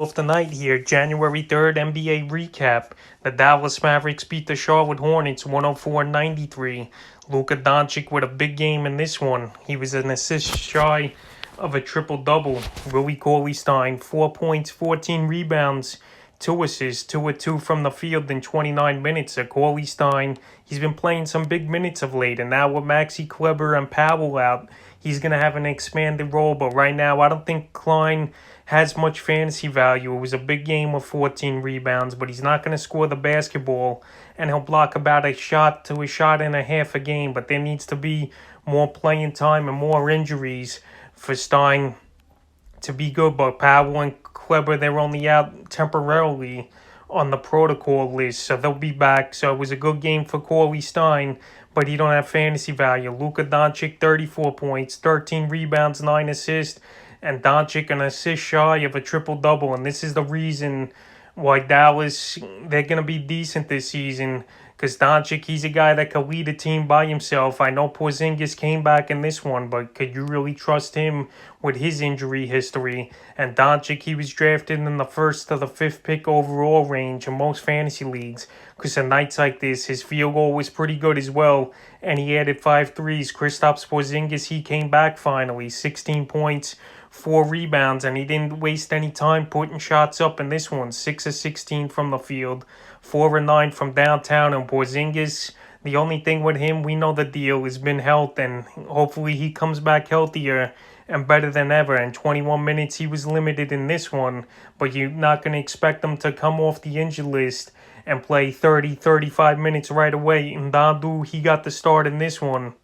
Of the night here, January 3rd NBA recap. The Dallas Mavericks beat the Charlotte Hornets 104-93. Luka Doncic with a big game in this one. He was an assist shy of a triple-double. Willie Cauley-Stein, 4 points, 14 rebounds, 2 assists, 2 of 2 from the field in 29 minutes. Cauley-Stein, he's been playing some big minutes of late, and now with Maxi Kleber and Powell out, he's going to have an expanded role. But right now, I don't think Klein has much fantasy value. It was a big game with 14 rebounds, but he's not going to score the basketball, and he'll block about a shot to a shot and a half a game. But there needs to be more playing time and more injuries for Stein to be good. But Powell and Kleber, they're only out temporarily on the protocol list, so they'll be back. So it was a good game for Cauley-Stein, but he don't have fantasy value. Luka Doncic, 34 points, 13 rebounds, 9 assists, and Doncic an assist shy of a triple-double. And this is the reason why Dallas, they're going to be decent this season, because Doncic, he's a guy that could lead a team by himself. I know Porzingis came back in this one, but could you really trust him with his injury history? And Doncic, he was drafted in the 1st to the 5th pick overall range in most fantasy leagues, because on nights like this, his field goal was pretty good as well, and he added 5 threes. Kristaps Porzingis, he came back finally, 16 points, 4 rebounds, and he didn't waste any time putting shots up in this one. 6 of 16 from the field, 4 of 9 from downtown. And Porzingis, the only thing with him, we know the deal has been health, and hopefully he comes back healthier and better than ever. In 21 minutes, he was limited in this one, but you're not going to expect him to come off the injured list and play 30, 35 minutes right away. And Dandu, he got the start in this one.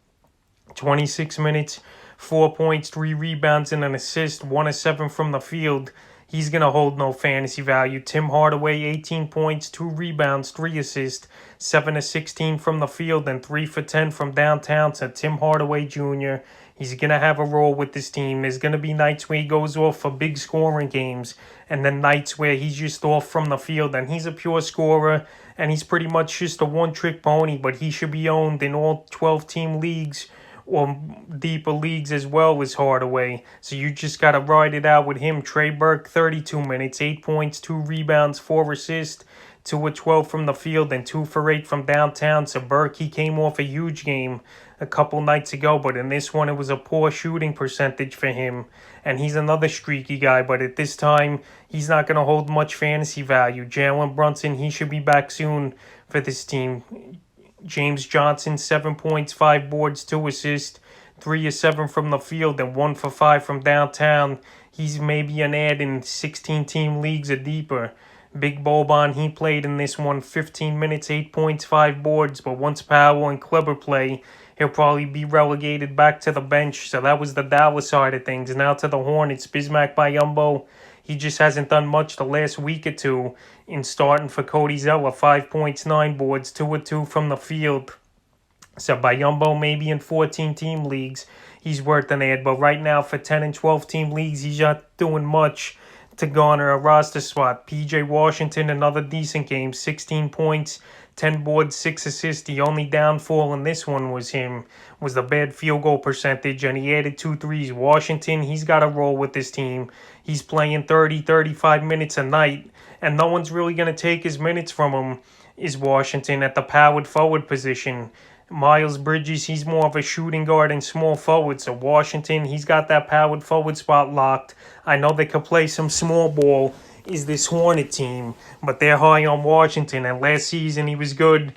26 minutes, 4 points, 3 rebounds, and an assist, 1 of 7 from the field. He's going to hold no fantasy value. Tim Hardaway, 18 points, 2 rebounds, 3 assists, 7 of 16 from the field, and 3 for 10 from downtown. So Tim Hardaway Jr., he's going to have a role with this team. There's going to be nights where he goes off for big scoring games, and then nights where he's just off from the field. And he's a pure scorer, and he's pretty much just a one-trick pony, but he should be owned in all 12-team leagues or deeper leagues as well as Hardaway. So you just got to ride it out with him. Trey Burke, 32 minutes, 8 points, 2 rebounds, 4 assists, 2 of 12 from the field, and 2 for 8 from downtown. So Burke, he came off a huge game a couple nights ago, but in this one, it was a poor shooting percentage for him. And he's another streaky guy, but at this time, he's not going to hold much fantasy value. Jalen Brunson, he should be back soon for this team. James Johnson, 7 points, 5 boards, 2 assists, 3 of 7 from the field, and 1 for 5 from downtown. He's maybe an ad in 16-team leagues or deeper. Big Boban, he played in this one, 15 minutes, 8 points, 5 boards, but once Powell and Kleber play, he'll probably be relegated back to the bench. So that was the Dallas side of things. Now to the Hornets, Bismack Biyombo, he just hasn't done much the last week or two in starting for Cody Zeller. 5 points, 9 boards, 2 of 2 from the field. So Biyombo, maybe in 14-team leagues, he's worth an ad. But right now for 10 and 12-team leagues, he's not doing much to garner a roster spot. P.J. Washington, another decent game, 16 points, 10 boards, 6 assists. The only downfall in this one was the bad field goal percentage, and he added 2 threes. Washington, he's got to roll with this team. He's playing 30, 35 minutes a night, and no one's really going to take his minutes from him, is Washington at the powered forward position. Miles Bridges, he's more of a shooting guard and small forward. So Washington, he's got that powered forward spot locked. I know they could play some small ball, is this Hornet team, but they're high on Washington. And last season, he was good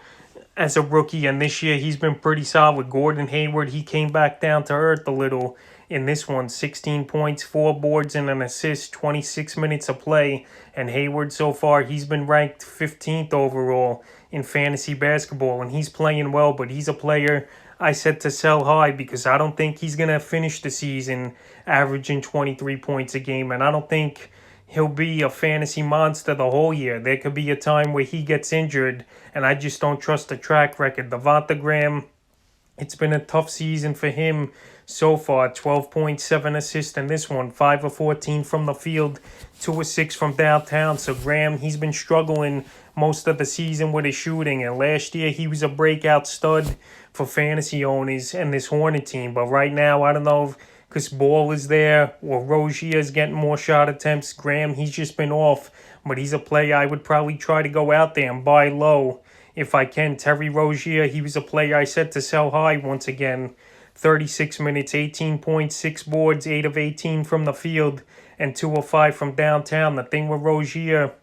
as a rookie, and this year, he's been pretty solid. Gordon Hayward, he came back down to earth a little in this one. 16 points, 4 boards, and an assist, 26 minutes of play. And Hayward, so far, he's been ranked 15th overall in fantasy basketball, and he's playing well, but he's a player I said to sell high because I don't think he's going to finish the season averaging 23 points a game, and I don't think he'll be a fantasy monster the whole year. There could be a time where he gets injured, and I just don't trust the track record. Devonta Graham, it's been a tough season for him so far. 12.7 assists in this one, 5 of 14 from the field, 2 of 6 from downtown. So Graham, he's been struggling most of the season with his shooting, and last year he was a breakout stud for fantasy owners and this Hornet team. But right now, I don't know if because Ball is there or Rozier is getting more shot attempts. Graham, he's just been off, but he's a player I would probably try to go out there and buy low if I can. Terry Rozier, he was a player I said to sell high once again. 36 minutes, 18.6 boards, 8 of 18 from the field, and 2 of 5 from downtown. The thing with Rozier,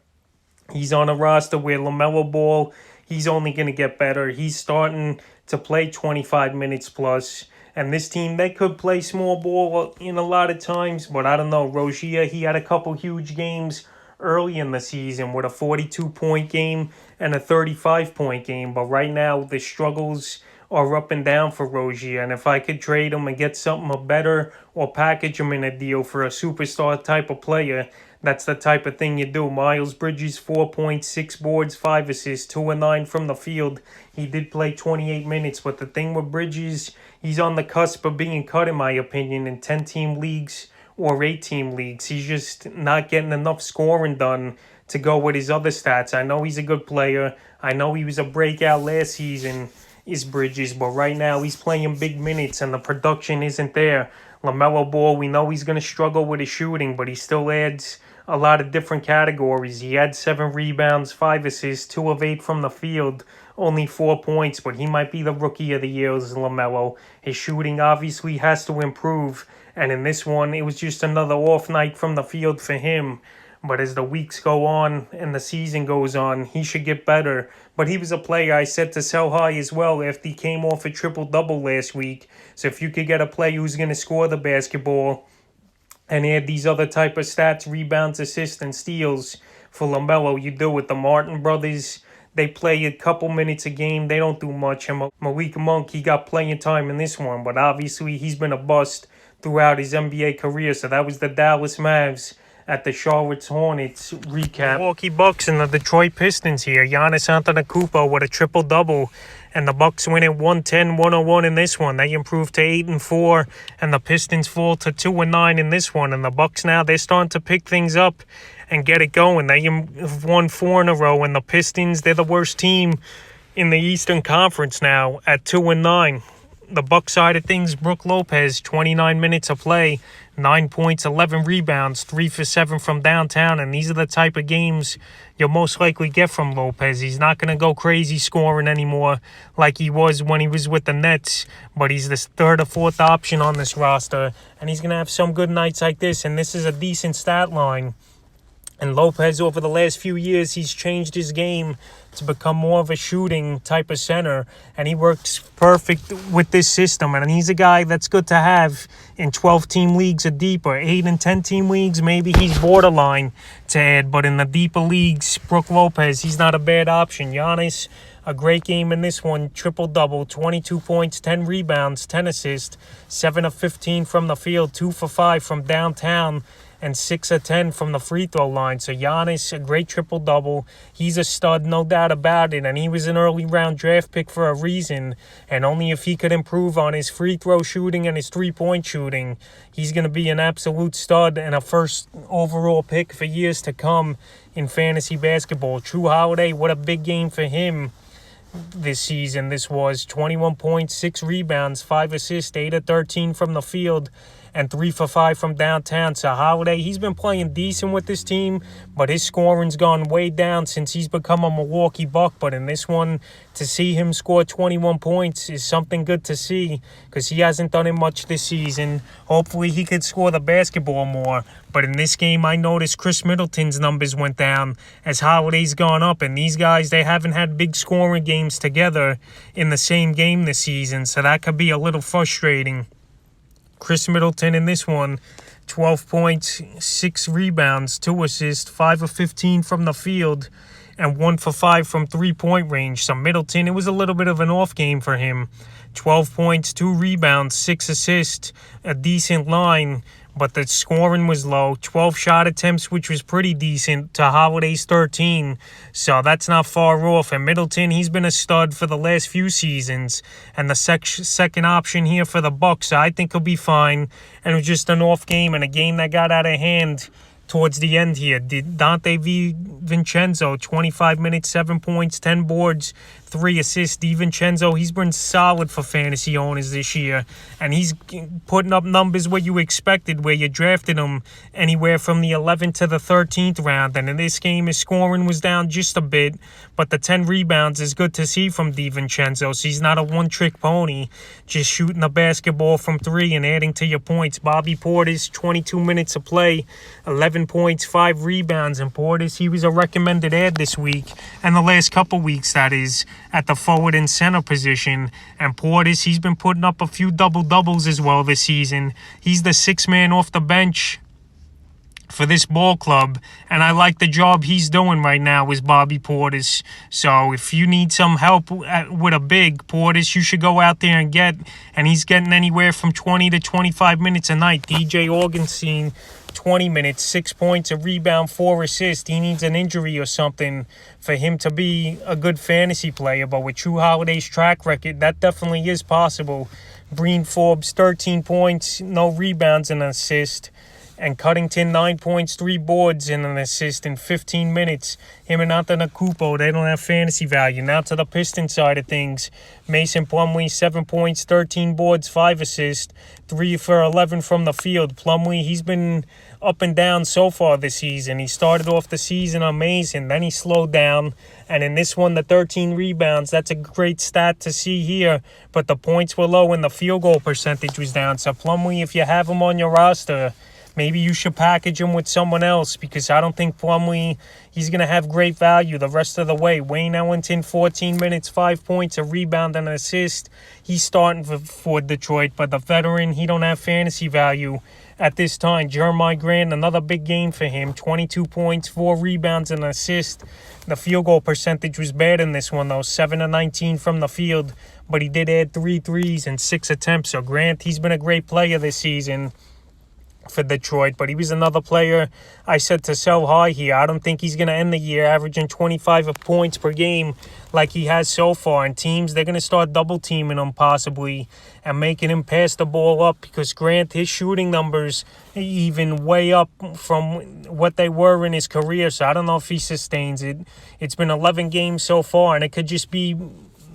he's on a roster where LaMelo Ball, he's only going to get better. He's starting to play 25 minutes plus. And this team, they could play small ball in a lot of times, but I don't know. Rozier, he had a couple huge games early in the season with a 42-point game and a 35-point game. But right now, the struggles are up and down for Rozier. And if I could trade him and get something better or package him in a deal for a superstar type of player, that's the type of thing you do. Miles Bridges, 4.6 boards, 5 assists, 2 and 9 from the field. He did play 28 minutes, but the thing with Bridges, he's on the cusp of being cut, in my opinion, in 10-team leagues or 8-team leagues. He's just not getting enough scoring done to go with his other stats. I know he's a good player. I know he was a breakout last season, is Bridges, but right now he's playing big minutes and the production isn't there. LaMelo Ball, we know he's going to struggle with his shooting, but he still adds a lot of different categories. He had 7 rebounds, 5 assists, 2 of 8 from the field, only 4 points, but he might be the rookie of the year as LaMelo. His shooting obviously has to improve, and in this one, it was just another off night from the field for him. But as the weeks go on and the season goes on, he should get better. But he was a player I said to sell high as well after he came off a triple-double last week. So if you could get a player who's going to score the basketball and add these other type of stats, rebounds, assists, and steals for LaMelo, you do it. The Martin brothers, they play a couple minutes a game. They don't do much. And Malik Monk, he got playing time in this one. But obviously, he's been a bust throughout his NBA career. So that was the Dallas Mavs at the Charlotte Hornets recap. Milwaukee Bucks and the Detroit Pistons here. Giannis Antetokounmpo with a triple-double. And the Bucks win at 110-101 in this one. They improved to 8-4, and the Pistons fall to 2-9 in this one. And the Bucks now, they're starting to pick things up and get it going. They have won 4 in a row, and the Pistons, they're the worst team in the Eastern Conference now at 2-9. The Bucks side of things, Brook Lopez, 29 minutes of play, 9 points, 11 rebounds, 3 for 7 from downtown. And these are the type of games you'll most likely get from Lopez. He's not going to go crazy scoring anymore like he was when he was with the Nets. But he's the 3rd or 4th option on this roster. And he's going to have some good nights like this. And this is a decent stat line. And Lopez, over the last few years, he's changed his game to become more of a shooting type of center. And he works perfect with this system. And he's a guy that's good to have in 12-team leagues or deeper. 8 and 10-team leagues, maybe he's borderline to add. But in the deeper leagues, Brook Lopez, he's not a bad option. Giannis, a great game in this one. Triple-double, 22 points, 10 rebounds, 10 assists, 7 of 15 from the field, 2 for 5 from downtown, and 6 of 10 from the free throw line. So Giannis, a great triple-double. He's a stud, no doubt about it. And he was an early round draft pick for a reason. And only if he could improve on his free throw shooting and his three-point shooting, he's going to be an absolute stud and a first overall pick for years to come in fantasy basketball. True Holiday, what a big game for him this season. This was 21 points, 6 rebounds, 5 assists, 8 of 13 from the field, and 3 for 5 from downtown. So Holiday, he's been playing decent with this team, but his scoring's gone way down since he's become a Milwaukee Buck. But in this one, to see him score 21 points is something good to see, because he hasn't done it much this season. Hopefully he could score the basketball more. But in this game, I noticed Chris Middleton's numbers went down as Holiday's gone up. And these guys, they haven't had big scoring games together in the same game this season, so that could be a little frustrating. Chris Middleton in this one, 12 points, 6 rebounds, 2 assists, 5 of 15 from the field, and 1 for 5 from three-point range. So Middleton, it was a little bit of an off game for him. 12 points, 2 rebounds, 6 assists, a decent line, but the scoring was low. 12 shot attempts, which was pretty decent, to Holiday's 13. So that's not far off. And Middleton, he's been a stud for the last few seasons. And the second option here for the Bucks, I think he'll be fine. And it was just an off game and a game that got out of hand towards the end here. Dante DiVincenzo, 25 minutes, 7 points, 10 boards, 3 assists. DiVincenzo, he's been solid for fantasy owners this year, and he's putting up numbers where you expected, where you drafted him anywhere from the 11th to the 13th round. And in this game, his scoring was down just a bit, but the 10 rebounds is good to see from DiVincenzo. So he's not a one-trick pony, just shooting the basketball from 3 and adding to your points. Bobby Portis, 22 minutes of play, 11 points, 5 rebounds. And Portis, he was a recommended add this week, and the last couple weeks, that is, at the forward and center position. And Portis, he's been putting up a few double-doubles as well this season. He's the 6th man off the bench for this ball club, and I like the job he's doing right now with Bobby Portis. So if you need some help with a big, Portis, you should go out there and get, and he's getting anywhere from 20 to 25 minutes a night. DJ Augustine, 20 minutes, 6 points, a rebound, 4 assists. He needs an injury or something for him to be a good fantasy player, but with True Holiday's track record, that definitely is possible. Breen Forbes, 13 points, no rebounds and an assist. And Cuttington, 9 points, 3 boards, and an assist in 15 minutes. Him and Antetokounmpo, they don't have fantasy value. Now to the Pistons side of things. Mason Plumlee, 7 points, 13 boards, 5 assists, 3 for 11 from the field. Plumlee, he's been up and down so far this season. He started off the season amazing, then he slowed down. And in this one, the 13 rebounds, that's a great stat to see here. But the points were low and the field goal percentage was down. So Plumlee, if you have him on your roster, maybe you should package him with someone else, because I don't think Plumlee, he's going to have great value the rest of the way. Wayne Ellington, 14 minutes, 5 points, a rebound, and an assist. He's starting for Detroit, but the veteran, he don't have fantasy value at this time. Jeremiah Grant, another big game for him, 22 points, 4 rebounds, and an assist. The field goal percentage was bad in this one, though, 7 of 19 from the field, but he did add 3 threes and 6 attempts. So Grant, he's been a great player this season for Detroit, but he was another player I said to sell high here. I don't think he's going to end the year averaging 25 points per game like he has so far. And teams, they're going to start double teaming him possibly and making him pass the ball up, because Grant, his shooting numbers even way up from what they were in his career. So I don't know if he sustains it. It's been 11 games so far, and it could just be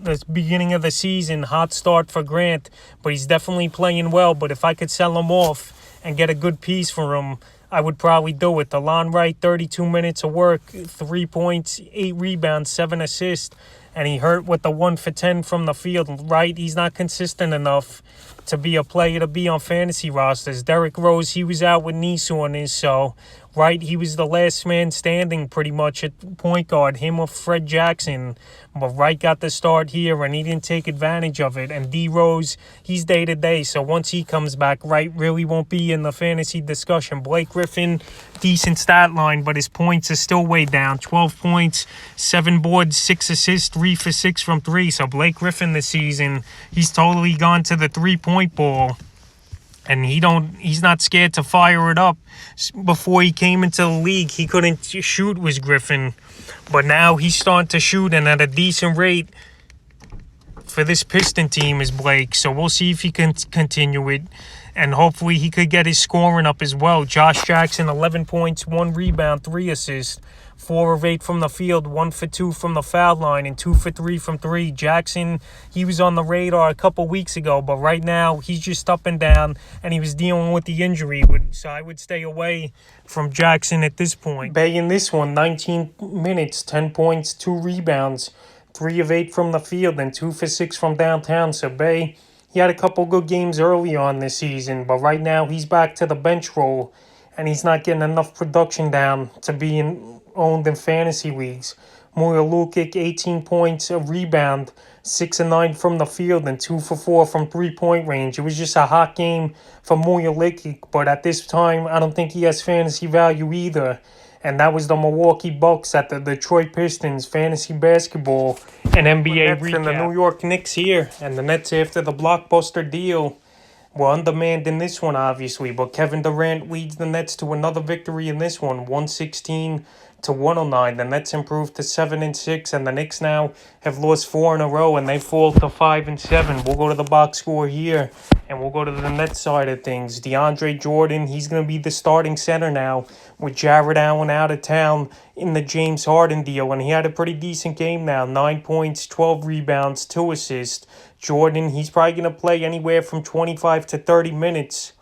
the beginning of the season, hot start for Grant, but he's definitely playing well. But if I could sell him off and get a good piece for him, I would probably do it. DeLon Wright, 32 minutes of work, 3 points, 8 rebounds, 7 assists, and he hurt with the 1 for 10 from the field. Wright, he's not consistent enough to be a player to be on fantasy rosters. Derrick Rose, he was out with knee soreness, so Wright, he was the last man standing pretty much at point guard, him or Fred Jackson. But Wright got the start here, and he didn't take advantage of it. And D. Rose, he's day-to-day, so once he comes back, Wright really won't be in the fantasy discussion. Blake Griffin, decent stat line, but his points are still way down. 12 points, 7 boards, 6 assists, 3 for 6 from 3. So Blake Griffin this season, he's totally gone to the three-point ball. And he's not scared to fire it up. Before he came into the league, he couldn't shoot with Griffin. But now he's starting to shoot, and at a decent rate for this Piston team is Blake. So we'll see if he can continue it. And hopefully he could get his scoring up as well. Josh Jackson, 11 points, 1 rebound, 3 assists. 4 of 8 from the field, 1 for 2 from the foul line, and 2 for 3 from 3. Jackson, he was on the radar a couple weeks ago, but right now he's just up and down, and he was dealing with the injury. So I would stay away from Jackson at this point. Bay in this one, 19 minutes, 10 points, 2 rebounds, 3 of 8 from the field, and 2 for 6 from downtown. So Bay, he had a couple good games early on this season, but right now he's back to the bench role, and he's not getting enough production down to be owned in fantasy leagues. Moya Lukic, 18 points, a rebound, 6 of 9 from the field, and 2 for 4 from 3-point range. It was just a hot game for Moya Lukic, but at this time, I don't think he has fantasy value either. And that was the Milwaukee Bucks at the Detroit Pistons fantasy basketball and NBA recap. And the New York Knicks here, and the Nets, after the blockbuster deal, were undermanned in this one, obviously, but Kevin Durant leads the Nets to another victory in this one, 116 to 109. The Nets improved to 7-6, and the Knicks now have lost 4 in a row, and they fall to 5-7. We'll go to the box score here, and we'll go to the Nets side of things. DeAndre Jordan, he's going to be the starting center now with Jared Allen out of town in the James Harden deal, and he had a pretty decent game now. 9 points, 12 rebounds, 2 assists. Jordan, he's probably going to play anywhere from 25 to 30 minutes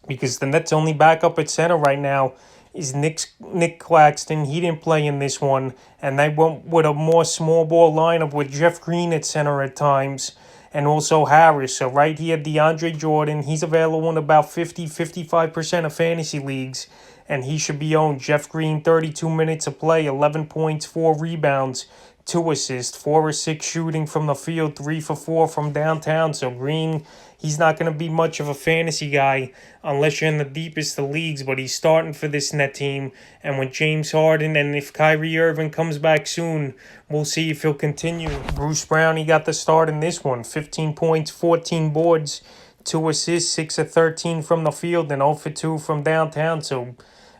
because the Nets' only backup at center right now is Nick Claxton. He didn't play in this one, and they went with a more small ball lineup with Jeff Green at center at times, and also Harris. So right here, DeAndre Jordan, he's available in about 55% of fantasy leagues, and he should be owned. Jeff Green, 32 minutes of play, 11 points, 4 rebounds, 2 assists, 4 or 6 shooting from the field, 3 for 4 from downtown. So Green, he's not going to be much of a fantasy guy unless you're in the deepest of leagues, but he's starting for this net team. And with James Harden and if Kyrie Irving comes back soon, we'll see if he'll continue. Bruce Brown, he got the start in this one. 15 points, 14 boards, 2 assists, 6 of 13 from the field, and 0 for 2 from downtown. So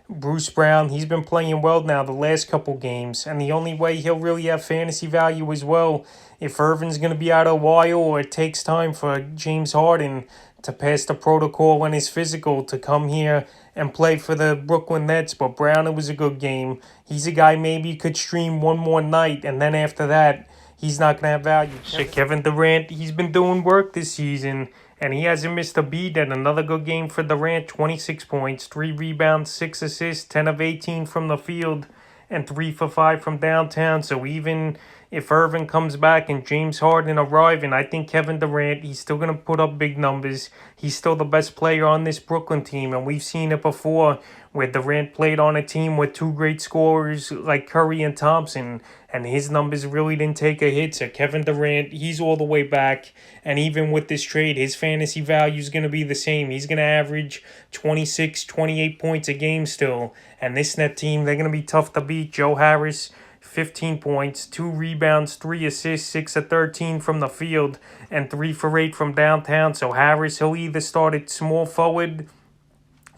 Bruce Brown, he's been playing well now the last couple games, and the only way he'll really have fantasy value as well, if Irvin's going to be out a while or it takes time for James Harden to pass the protocol and his physical to come here and play for the Brooklyn Nets. But Brown, it was a good game. He's a guy maybe you could stream one more night, and then after that, he's not going to have value. So Kevin Durant, he's been doing work this season, and he hasn't missed a beat. And another good game for Durant, 26 points, 3 rebounds, 6 assists, 10 of 18 from the field, and 3 for 5 from downtown. So even if Irving comes back and James Harden arriving, I think Kevin Durant, he's still going to put up big numbers. He's still the best player on this Brooklyn team, and we've seen it before where Durant played on a team with 2 great scorers like Curry and Thompson, and his numbers really didn't take a hit. So Kevin Durant, he's all the way back, and even with this trade, his fantasy value is going to be the same. He's going to average 26, 28 points a game still, and this net team, they're going to be tough to beat. Joe Harris, 15 points, 2 rebounds, 3 assists, 6 of 13 from the field, and 3 for 8 from downtown. So Harris, he'll either start at small forward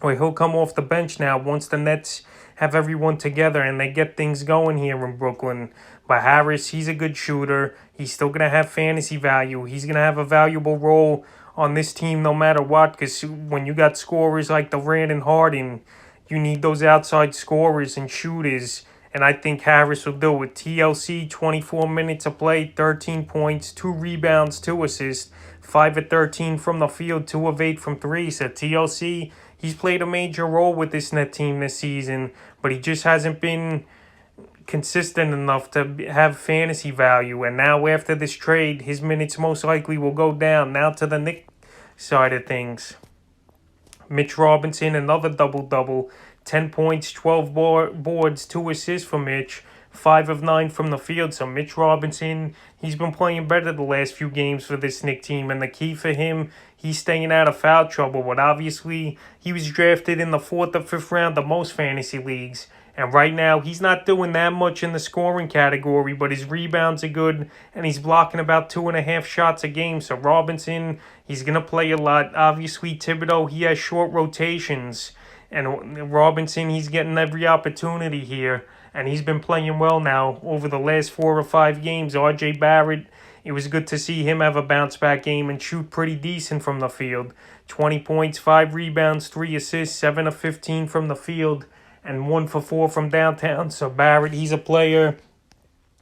or he'll come off the bench now once the Nets have everyone together and they get things going here in Brooklyn. But Harris, he's a good shooter. He's still going to have fantasy value. He's going to have a valuable role on this team no matter what, because when you got scorers like Durant and Harden, you need those outside scorers and shooters. And I think Harris will do it. TLC, 24 minutes of play, 13 points, 2 rebounds, 2 assists, 5 of 13 from the field, 2 of 8 from 3. So TLC, he's played a major role with this net team this season, but he just hasn't been consistent enough to have fantasy value. And now after this trade, his minutes most likely will go down. Now to the Knicks side of things. Mitch Robinson, another double-double. 10 points, 12 boards, 2 assists for Mitch, 5 of 9 from the field. So Mitch Robinson, he's been playing better the last few games for this Knicks team. And the key for him, he's staying out of foul trouble. But obviously, he was drafted in the 4th or 5th round of most fantasy leagues. And right now, he's not doing that much in the scoring category, but his rebounds are good, and he's blocking about 2.5 shots a game. So Robinson, he's going to play a lot. Obviously, Thibodeau, he has short rotations. And Robinson, he's getting every opportunity here. And he's been playing well now over the last 4 or 5 games. R.J. Barrett, it was good to see him have a bounce-back game and shoot pretty decent from the field. 20 points, 5 rebounds, 3 assists, 7 of 15 from the field, and 1 for 4 from downtown. So Barrett, he's a player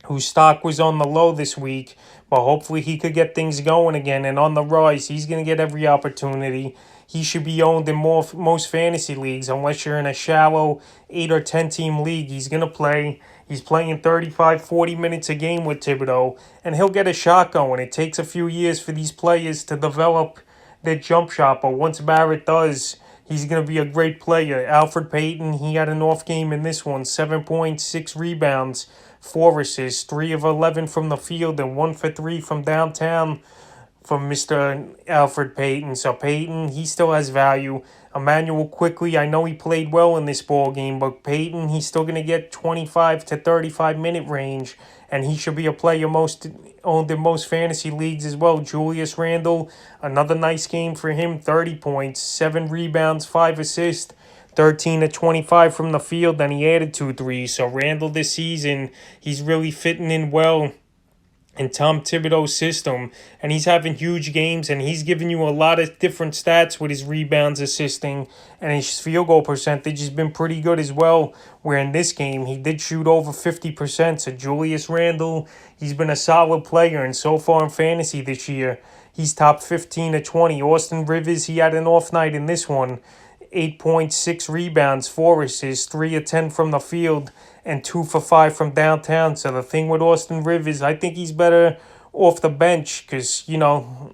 whose stock was on the low this week, but hopefully he could get things going again. And on the rise, he's going to get every opportunity. He should be owned in most fantasy leagues, unless you're in a shallow 8 or 10 team league. He's going to play. He's playing 35, 40 minutes a game with Thibodeau, and he'll get a shot going. It takes a few years for these players to develop their jump shot, but once Barrett does, he's going to be a great player. Alfred Payton, he had an off game in this one. 7 points, 6 rebounds, 4 assists, 3 of 11 from the field, and 1 for 3 from downtown from Mr. Alfred Payton. So Payton, he still has value. Emmanuel Quickly, I know he played well in this ball game, but Payton, he's still going to get 25 to 35 minute range, and he should be a player most owned in most fantasy leagues as well. Julius Randle, another nice game for him, 30 points, 7 rebounds, 5 assists, 13 to 25 from the field, and he added 2 threes. So Randall this season, he's really fitting in well in Tom Thibodeau's system, and he's having huge games, and he's giving you a lot of different stats with his rebounds, assisting, and his field goal percentage has been pretty good as well, where in this game he did shoot over 50%. So Julius Randle, he's been a solid player, and so far in fantasy this year, he's top 15 to 20. Austin Rivers, he had an off night in this one. 8.6 rebounds, 4 assists, 3 of 10 from the field, and 2 for 5 from downtown. So the thing with Austin Rivers, I think he's better off the bench because,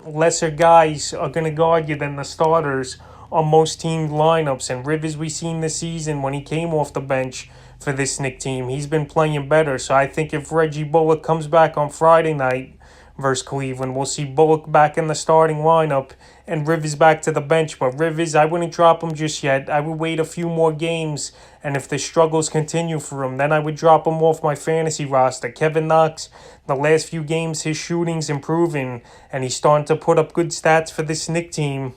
lesser guys are going to guard you than the starters on most team lineups. And Rivers, we seen this season when he came off the bench for this Knicks team, he's been playing better. So I think if Reggie Bullock comes back on Friday night versus Cleveland, we'll see Bullock back in the starting lineup and Rivers back to the bench. But Rivers, I wouldn't drop him just yet. I would wait a few more games, and if the struggles continue for him, then I would drop him off my fantasy roster. Kevin Knox, the last few games, his shooting's improving, and he's starting to put up good stats for this Knicks team.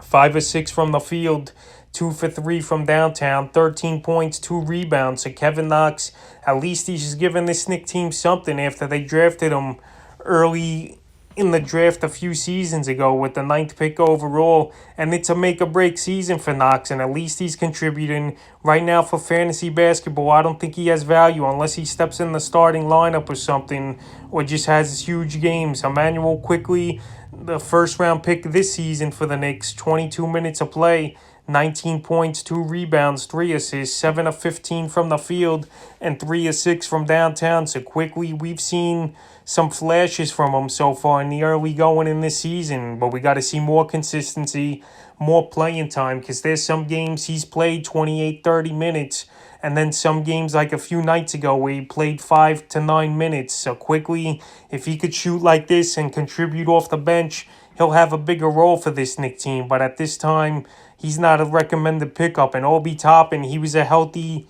5 of 6 from the field, 2 for 3 from downtown, 13 points, 2 rebounds. So Kevin Knox, at least he's giving this Knicks team something after they drafted him early in the draft a few seasons ago with the 9th pick overall, and it's a make-or-break season for Knox, and at least he's contributing. Right now for fantasy basketball, I don't think he has value unless he steps in the starting lineup or something, or just has huge games. Emmanuel Quickly, the first-round pick this season for the Knicks, 22 minutes of play, 19 points, 2 rebounds, 3 assists, 7 of 15 from the field, and 3 of 6 from downtown. So Quickly, we've seen some flashes from him so far in the early going in this season, but we got to see more consistency, more playing time, because there's some games he's played 28, 30 minutes, and then some games like a few nights ago where he played 5 to 9 minutes. So Quickly, if he could shoot like this and contribute off the bench, he'll have a bigger role for this Knicks team. But at this time, he's not a recommended pickup. And Obi Toppin, he was a healthy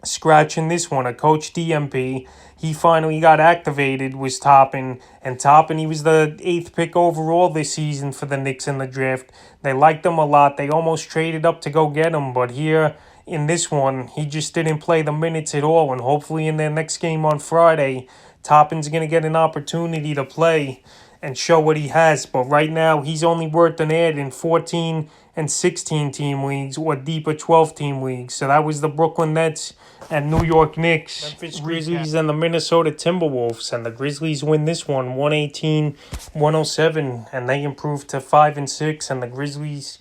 scratch in this one. A coach DMP, he finally got activated, was Toppin. And Toppin, he was the 8th pick overall this season for the Knicks in the draft. They liked him a lot. They almost traded up to go get him. But here in this one, he just didn't play the minutes at all. And hopefully in their next game on Friday, Toppin's going to get an opportunity to play and show what he has. But right now, he's only worth an ad in 14 and 16 team leagues or deeper 12 team leagues. So that was the Brooklyn Nets and New York Knicks, Memphis Grizzlies, and the Minnesota Timberwolves. And the Grizzlies win this one 118-107, and they improved to 5 and 6. And the Grizzlies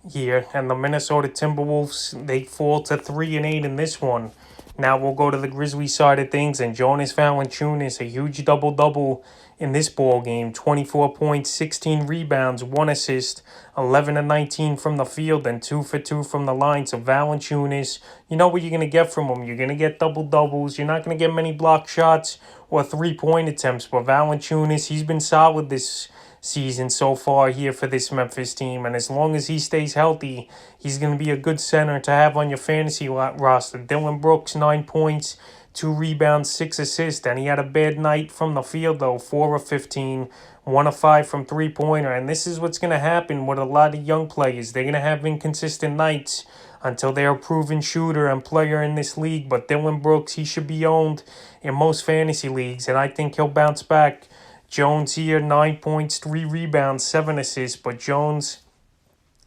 here and the Minnesota Timberwolves, they fall to 3 and 8 in this one. Now we'll go to the Grizzlies side of things, and Jonas Valanciunas, a huge double-double in this ball game. 24 points, 16 rebounds, 1 assist, 11 and 19 from the field, and 2 for 2 from the line. So Valanciunas, you know what you're going to get from him. You're going to get double-doubles. You're not going to get many block shots or three-point attempts. But Valanciunas, he's been solid this season so far here for this Memphis team, and as long as he stays healthy, he's going to be a good center to have on your fantasy roster. Dylan Brooks, 9 points, 2 rebounds, 6 assists, and he had a bad night from the field though, 4 of 15, 1 of 5 from three-pointer, and this is what's going to happen with a lot of young players. They're going to have inconsistent nights until they're a proven shooter and player in this league. But Dylan Brooks, he should be owned in most fantasy leagues, and I think he'll bounce back. Jones here, 9 points, 3 rebounds, 7 assists. But Jones,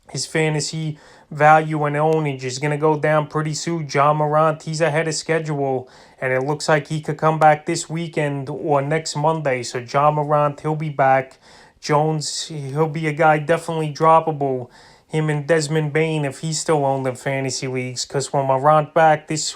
his fantasy value and ownage is going to go down pretty soon. Ja Morant, he's ahead of schedule, and it looks like he could come back this weekend or next Monday. So Ja Morant, he'll be back. Jones, he'll be a guy definitely droppable. Him and Desmond Bain, if he's still owned in fantasy leagues, because when Morant back, this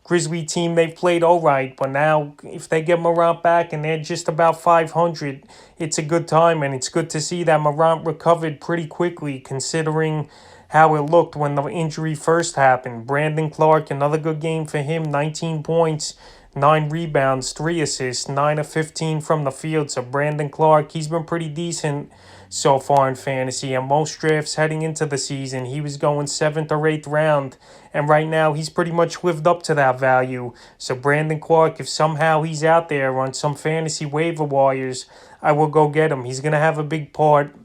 Grizzly team, they've played all right, but now if they get Morant back and they're just about 500, it's a good time, and it's good to see that Morant recovered pretty quickly considering how it looked when the injury first happened. Brandon Clark, another good game for him, 19 points, 9 rebounds, 3 assists, 9 of 15 from the field. So Brandon Clark, he's been pretty decent so far in fantasy. And most drafts heading into the season, he was going 7th or 8th round. And right now, he's pretty much lived up to that value. So Brandon Clark, if somehow he's out there on some fantasy waiver wires, I will go get him. He's going to have a big part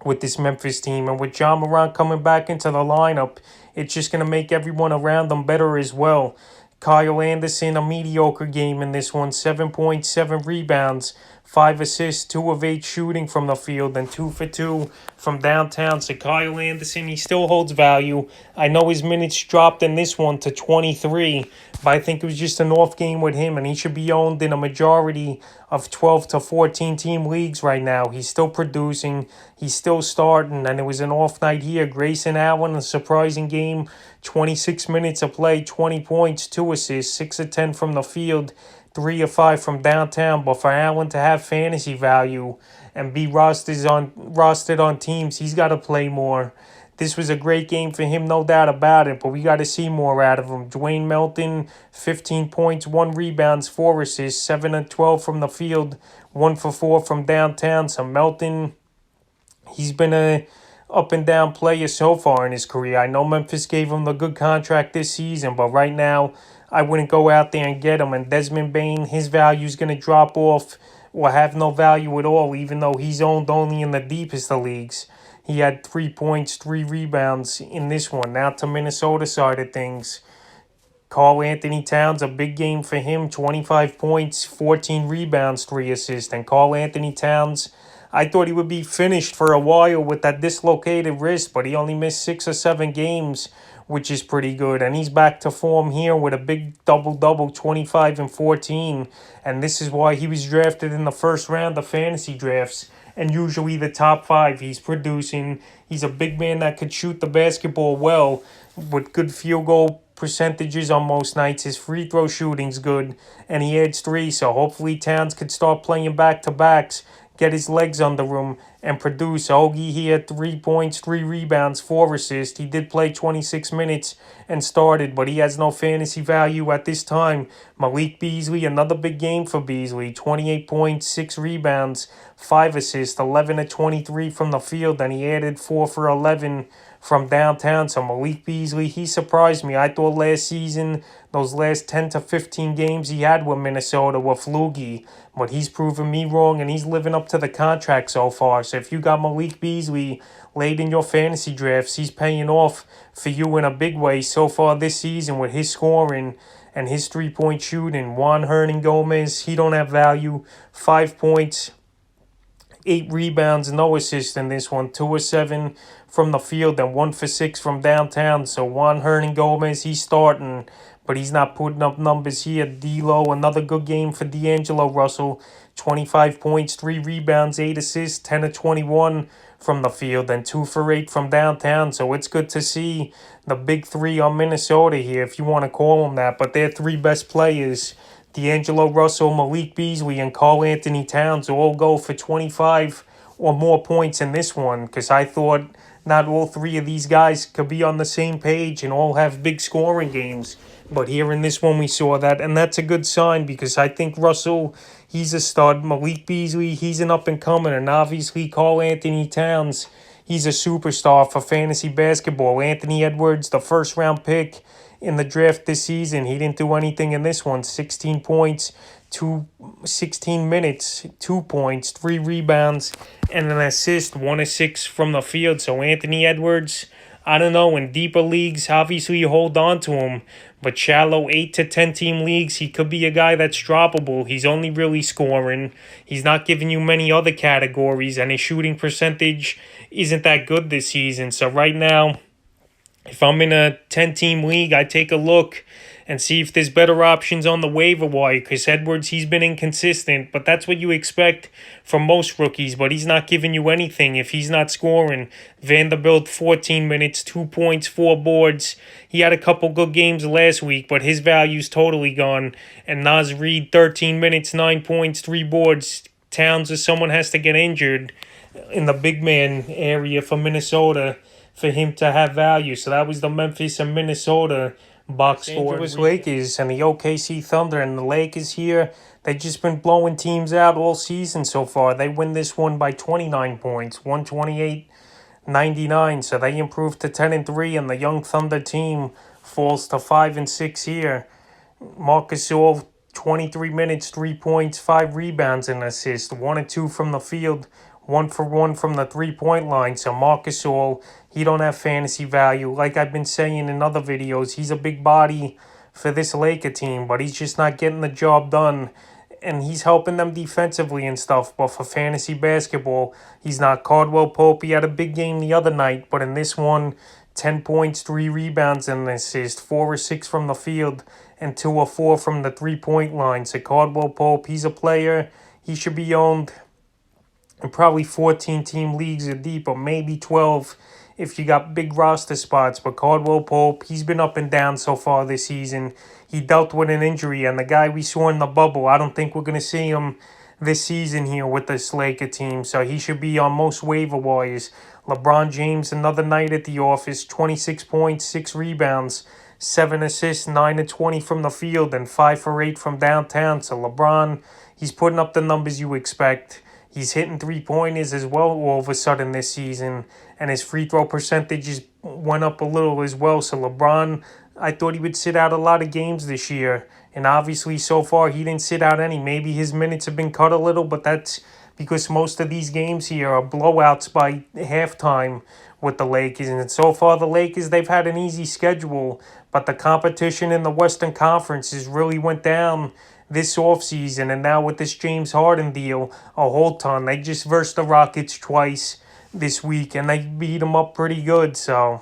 with this Memphis team. And with John Morant coming back into the lineup, it's just going to make everyone around them better as well. Kyle Anderson, a mediocre game in this one, 7.7 rebounds, 5 assists, 2 of 8 shooting from the field, and 2 for 2 from downtown. So Kyle Anderson, he still holds value. I know his minutes dropped in this one to 23, but I think it was just an off game with him, and he should be owned in a majority of 12 to 14 team leagues right now. He's still producing, he's still starting, and it was an off night here. Grayson Allen, a surprising game, 26 minutes of play, 20 points, 2 assists, 6 of 10 from the field, 3 of 5 from downtown. But for Allen to have fantasy value and be rostered on teams, he's got to play more. This was a great game for him, no doubt about it, but we got to see more out of him. Dwayne Melton, 15 points, 1 rebounds, 4 assists, 7 of 12 from the field, 1 for 4 from downtown. So Melton, he's been a up and down player so far in his career. I know Memphis gave him the good contract this season, but right now I wouldn't go out there and get him. And Desmond Bane, his value is going to drop off or have no value at all, even though he's owned only in the deepest of leagues. He had 3 points, 3 rebounds in this one. Now to Minnesota side of things. Karl Anthony Towns, a big game for him, 25 points, 14 rebounds, 3 assists. And Karl Anthony Towns, I thought he would be finished for a while with that dislocated wrist, but he only missed 6 or 7 games, which is pretty good. And he's back to form here with a big double-double, 25 and 14. And this is why he was drafted in the first round of fantasy drafts. And usually the top 5, he's producing. He's a big man that could shoot the basketball well with good field goal percentages on most nights. His free throw shooting's good, and he adds 3. So hopefully Towns could start playing back-to-backs, get his legs under him, and produce. Ogie, he had 3 points, 3 rebounds, 4 assists. He did play 26 minutes and started, but he has no fantasy value at this time. Malik Beasley, another big game for Beasley. 28 points, 6 rebounds, 5 assists, 11 of 23 from the field, and he added 4 for 11 from downtown. So Malik Beasley, he surprised me. I thought last season, those last 10 to 15 games he had with Minnesota were fluky, but he's proven me wrong, and he's living up to the contract so far. So if you got Malik Beasley late in your fantasy drafts, he's paying off for you in a big way so far this season with his scoring and his 3-point shooting. Juan Hernan-Gomez, he don't have value. 5 points, 8 rebounds, no assists in this one. 2 of 7 from the field and 1 for 6 from downtown. So Juan Hernan-Gomez, he's starting, but he's not putting up numbers here. D'Lo, another good game for D'Angelo Russell. 25 points, 3 rebounds, 8 assists, 10 of 21 from the field, and 2 for 8 from downtown. So it's good to see the big 3 on Minnesota here, if you want to call them that. But their 3 best players, D'Angelo Russell, Malik Beasley, and Karl Anthony Towns, all go for 25 or more points in this one, because I thought not all 3 of these guys could be on the same page and all have big scoring games. But here in this one, we saw that, and that's a good sign, because I think Russell, he's a stud. Malik Beasley, he's an up-and-comer, and obviously Karl Anthony Towns, he's a superstar for fantasy basketball. Anthony Edwards, the first-round pick in the draft this season, he didn't do anything in this one. 16 points, 16 minutes, 2 points, 3 rebounds, and an assist, 1 of 6 from the field. So Anthony Edwards, I don't know, in deeper leagues, obviously you hold on to him, but shallow 8 to 10 team leagues, he could be a guy that's droppable. He's only really scoring. He's not giving you many other categories, and his shooting percentage isn't that good this season. So right now, if I'm in a 10-team league, I take a look and see if there's better options on the waiver wire, because Edwards, he's been inconsistent, but that's what you expect from most rookies, but he's not giving you anything if he's not scoring. Vanderbilt, 14 minutes, 2 points, 4 boards. He had a couple good games last week, but his value's totally gone. And Naz Reid, 13 minutes, 9 points, 3 boards. Towns, if someone has to get injured in the big man area for Minnesota for him to have value. So that was the Memphis and Minnesota box score. It was Lakers and the OKC Thunder, and the Lakers here, they've just been blowing teams out all season so far. They win this one by 29 points, 128-99. So they improved to 10-3, and the young Thunder team falls to 5-6 here. Marcus Gasol, 23 minutes, 3 points, 5 rebounds and assists, 1 and 2 from the field, 1-for-1 from the three-point line. So Marc Gasol, he don't have fantasy value. Like I've been saying in other videos, he's a big body for this Laker team, but he's just not getting the job done. And he's helping them defensively and stuff, but for fantasy basketball, he's not. Caldwell Pope, he had a big game the other night, but in this one, 10 points, 3 rebounds, and an assist, 4 or 6 from the field, and 2 or 4 from the three-point line. So Caldwell Pope, he's a player. He should be owned in probably 14-team leagues or deep, or maybe 12 if you got big roster spots. But Caldwell Pope, he's been up and down so far this season. He dealt with an injury, and the guy we saw in the bubble, I don't think we're going to see him this season here with this Laker team. So he should be on most waiver wires. LeBron James, another night at the office, 26 points, 6 rebounds, 7 assists, 9 to 20 from the field, and 5 for 8 from downtown. So LeBron, he's putting up the numbers you expect. He's hitting three-pointers as well all of a sudden this season, and his free throw percentages went up a little as well. So LeBron, I thought he would sit out a lot of games this year, and obviously so far he didn't sit out any. Maybe his minutes have been cut a little, but that's because most of these games here are blowouts by halftime with the Lakers. And so far the Lakers, they've had an easy schedule, but the competition in the Western Conference has really went down this offseason. And now with this James Harden deal, a whole ton. They just versed the Rockets twice this week, and they beat them up pretty good. So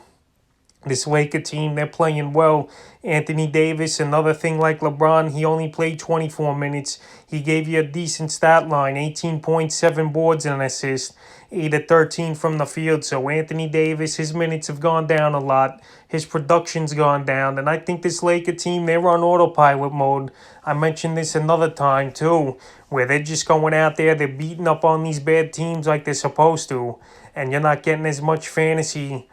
this Laker team, they're playing well. Anthony Davis, another thing like LeBron, he only played 24 minutes. He gave you a decent stat line, 18.7 boards and an assist, 8 of 13 from the field. So Anthony Davis, his minutes have gone down a lot. His production's gone down. And I think this Laker team, they're on autopilot mode. I mentioned this another time too, where they're just going out there, they're beating up on these bad teams like they're supposed to. And you're not getting as much fantasy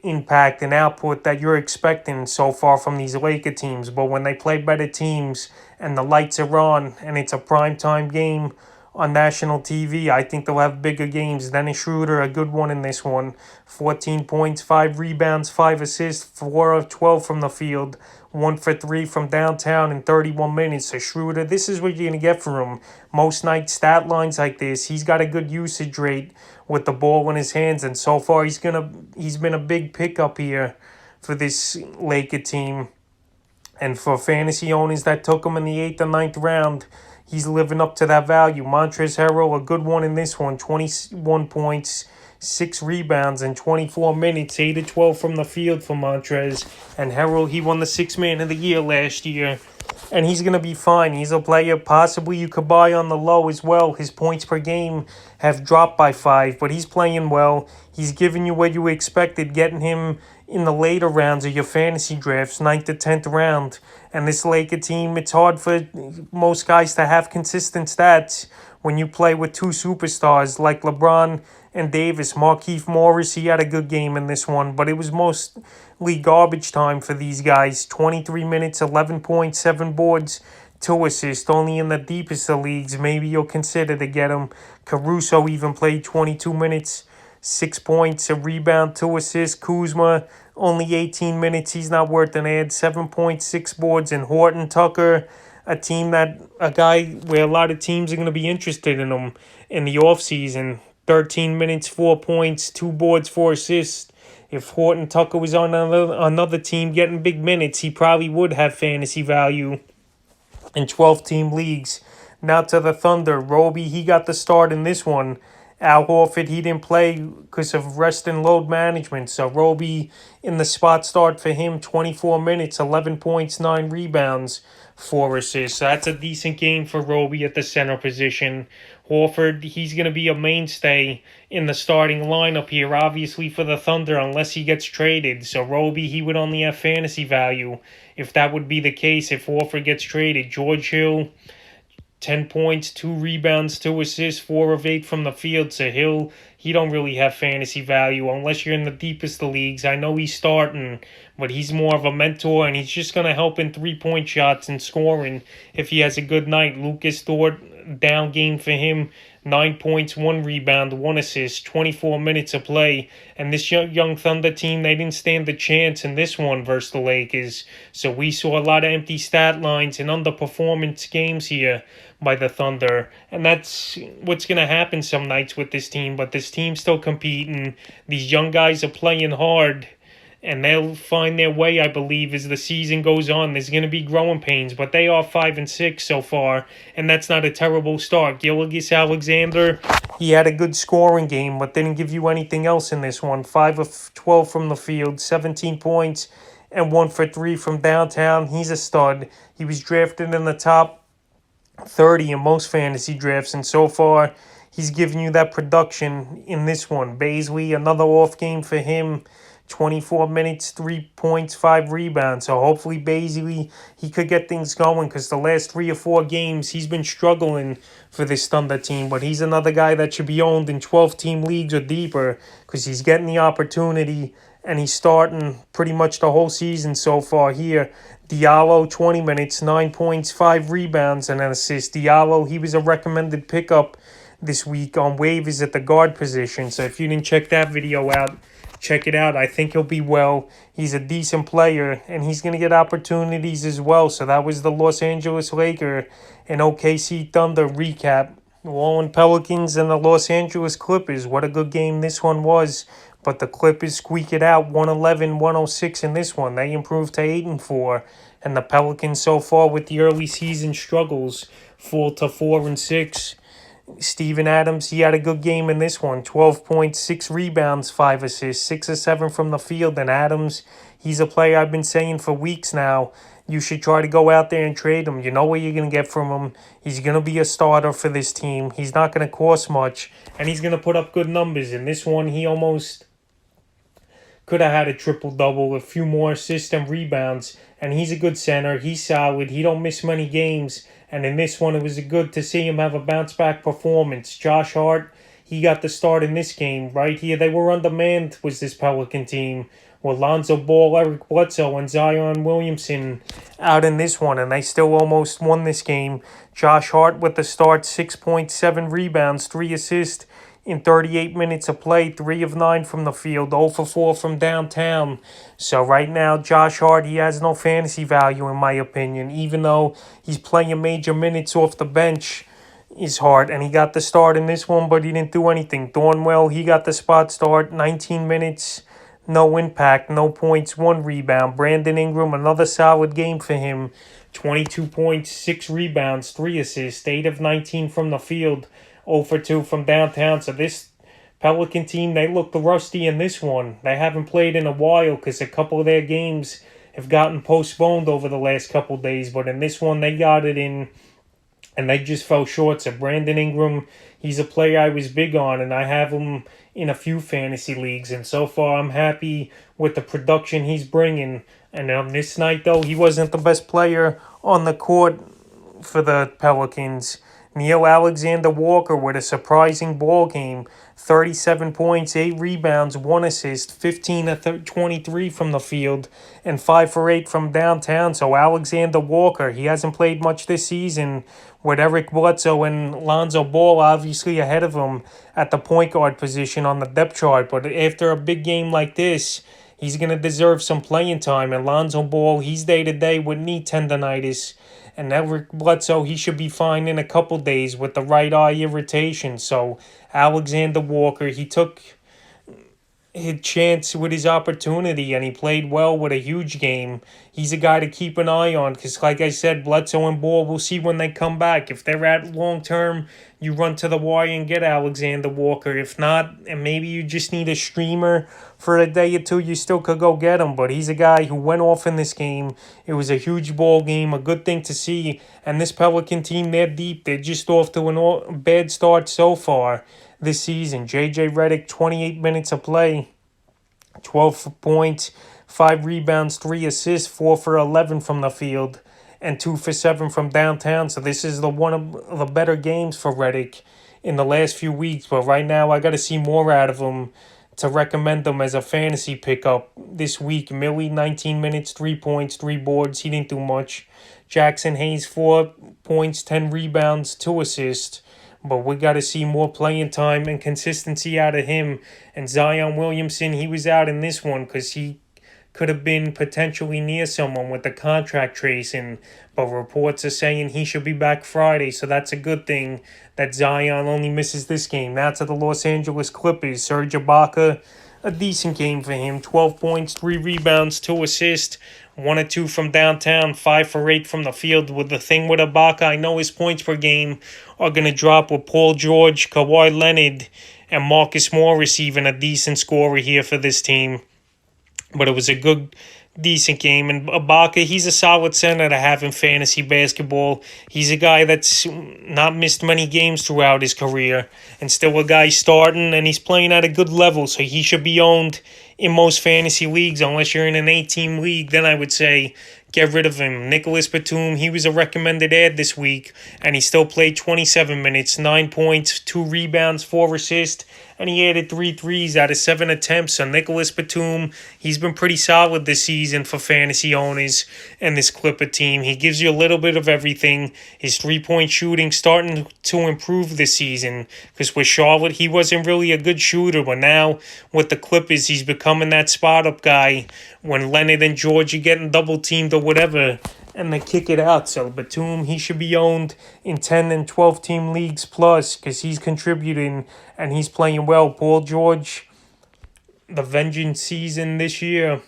impact and output that you're expecting so far from these Laker teams. But when they play better teams and the lights are on and it's a primetime game on national TV, I think they'll have bigger games. Dennis Schroeder, a good one in this one. 14 points, 5 rebounds, 5 assists, 4 of 12 from the field, 1 for 3 from downtown in 31 minutes. So Schroeder, this is what you're going to get from him. Most night stat lines like this. He's got a good usage rate with the ball in his hands, and so far he's been a big pickup here for this Laker team. And for fantasy owners that took him in the 8th and 9th round, he's living up to that value. Montrezl Harrell, a good one in this one, 21 points, 6 rebounds in 24 minutes, 8 to 12 from the field for Montrezl. And Harrell, he won the 6th Man of the Year last year, and he's going to be fine. He's a player possibly you could buy on the low as well. His points per game have dropped by 5, but he's playing well. He's giving you what you expected, getting him in the later rounds of your fantasy drafts, 9th to 10th round. And this Laker team, it's hard for most guys to have consistent stats when you play with two superstars like LeBron and Davis. Markieff Morris, he had a good game in this one, but it was mostly garbage time for these guys. 23 minutes, 11 points, 7 boards, 2 assists. Only in the deepest of leagues maybe you'll consider to get him. Caruso even played 22 minutes, 6 points, a rebound, 2 assists. Kuzma, only 18 minutes. He's not worth an ad. 7.6 boards. And Horton Tucker, a guy where a lot of teams are going to be interested in him in the offseason. 13 minutes, 4 points, 2 boards, 4 assists. If Horton Tucker was on another team getting big minutes, he probably would have fantasy value in 12-team leagues. Now to the Thunder. Roby, he got the start in this one. Al Horford, he didn't play because of rest and load management. So Roby in the spot start for him, 24 minutes, 11 points, 9 rebounds, 4 assists. So that's a decent game for Roby at the center position. Horford, he's going to be a mainstay in the starting lineup here, obviously, for the Thunder, unless he gets traded. So Roby, he would only have fantasy value if that would be the case, if Horford gets traded. George Hill, 10 points, 2 rebounds, 2 assists, 4 of 8 from the field. So Hill, he don't really have fantasy value unless you're in the deepest of leagues. I know he's starting, but he's more of a mentor, and he's just going to help in 3-point shots and scoring if he has a good night. Lucas Dort, down game for him. 9 points, 1 rebound, 1 assist, 24 minutes of play. And this young Thunder team, they didn't stand a chance in this one versus the Lakers. So we saw a lot of empty stat lines and underperformance games here by the Thunder. And that's what's going to happen some nights with this team. But this team's still competing. These young guys are playing hard. And they'll find their way, I believe, as the season goes on. There's going to be growing pains, but they are 5-6 so far, and that's not a terrible start. Gilgeous-Alexander, he had a good scoring game, but didn't give you anything else in this one. 5 of 12 from the field, 17 points, and 1 for 3 from downtown. He's a stud. He was drafted in the top 30 in most fantasy drafts, and so far, he's giving you that production in this one. Baisley, another off game for him. 24 minutes, 3 points, 5 rebounds. So hopefully Baisley, he could get things going because the last 3 or 4 games, he's been struggling for this Thunder team. But he's another guy that should be owned in 12-team leagues or deeper because he's getting the opportunity and he's starting pretty much the whole season so far here. Diallo, 20 minutes, 9 points, 5 rebounds, and an assist. Diallo, he was a recommended pickup this week on waivers at the guard position. So if you didn't check that video out, check it out. I think he'll be well. He's a decent player, and he's going to get opportunities as well. So that was the Los Angeles Lakers and OKC Thunder recap. New Orleans Pelicans and the Los Angeles Clippers. What a good game this one was. But the Clippers squeak it out 111-106 in this one. They improved to 8-4. And the Pelicans so far with the early season struggles fall to 4-6. Steven Adams, he had a good game in this one. 12 points, 6 rebounds, 5 assists, 6 or 7 from the field. And Adams, he's a player I've been saying for weeks now. You should try to go out there and trade him. You know what you're going to get from him. He's going to be a starter for this team. He's not going to cost much. And he's going to put up good numbers. In this one, he almost could have had a triple-double, a few more assists and rebounds. And he's a good center. He's solid. He don't miss many games. And in this one, it was good to see him have a bounce-back performance. Josh Hart, he got the start in this game. Right here, they were undermanned, was this Pelican team. With Lonzo Ball, Eric Bledsoe, and Zion Williamson out in this one. And they still almost won this game. Josh Hart with the start, 6.7 rebounds, 3 assists in 38 minutes of play, 3 of 9 from the field, 0 for 4 from downtown. So right now, Josh Hart, he has no fantasy value in my opinion, even though he's playing major minutes off the bench is Hart, and he got the start in this one, but he didn't do anything. Thornwell, he got the spot start, 19 minutes, no impact, no points, 1 rebound. Brandon Ingram, another solid game for him, 22 points, 6 rebounds, 3 assists, 8 of 19 from the field, 0 for 2 from downtown. So this Pelican team, they look rusty in this one. They haven't played in a while because a couple of their games have gotten postponed over the last couple of days. But in this one, they got it in, and they just fell short. So Brandon Ingram, he's a player I was big on, and I have him in a few fantasy leagues. And so far, I'm happy with the production he's bringing. And on this night, though, he wasn't the best player on the court for the Pelicans. Neil Alexander-Walker with a surprising ball game. 37 points, 8 rebounds, 1 assist, 15 of 23 from the field, and 5 for 8 from downtown. So Alexander-Walker, he hasn't played much this season with Eric Bledsoe and Lonzo Ball obviously ahead of him at the point guard position on the depth chart. But after a big game like this, he's going to deserve some playing time. And Lonzo Ball, he's day-to-day with knee tendonitis. And Eric Bledsoe, he should be fine in a couple days with the right eye irritation. So Alexander Walker, he took his chance with his opportunity, and he played well with a huge game. He's a guy to keep an eye on because, like I said, Bledsoe and Ball, we'll see when they come back. If they're at long term, you run to the wire and get Alexander Walker. If not, and maybe you just need a streamer for a day or two, you still could go get him. But he's a guy who went off in this game. It was a huge ball game, a good thing to see. And this Pelican team, they're deep. They're just off to a bad start so far this season. J.J. Redick, 28 minutes of play, 12 points, 5 rebounds, 3 assists, 4 for 11 from the field, and 2 for 7 from downtown. So this is one of the better games for Redick in the last few weeks. But right now, I got to see more out of him to recommend him as a fantasy pickup this week. Millie, 19 minutes, 3 points, 3 boards. He didn't do much. Jackson Hayes, 4 points, 10 rebounds, 2 assists. But we got to see more playing time and consistency out of him. And Zion Williamson, he was out in this one because he could have been potentially near someone with the contract tracing. But reports are saying he should be back Friday, so that's a good thing that Zion only misses this game. Now to the Los Angeles Clippers. Serge Ibaka, a decent game for him. 12 points, 3 rebounds, 2 assists. 1 or 2 from downtown, 5 for 8 from the field. With the thing with Ibaka, I know his points per game are going to drop with Paul George, Kawhi Leonard, and Marcus Morris even a decent scorer here for this team. But it was a good, decent game. And Ibaka, he's a solid center to have in fantasy basketball. He's a guy that's not missed many games throughout his career and still a guy starting, and he's playing at a good level, so he should be owned in most fantasy leagues. Unless you're in an 8-team league, then I would say get rid of him. Nicholas Batum, he was a recommended add this week, and he still played 27 minutes, 9 points, 2 rebounds, 4 assists, and he added 3 threes out of 7 attempts. So Nicholas Batum, he's been pretty solid this season for fantasy owners and this Clipper team. He gives you a little bit of everything. His three-point shooting starting to improve this season because with Charlotte, he wasn't really a good shooter, but now with the Clippers, he's becoming that spot-up guy when Leonard and George are getting double-teamed or whatever, and they kick it out. So Batum, he should be owned in 10 and 12-team leagues plus because he's contributing and he's playing well. Paul George, the vengeance season this year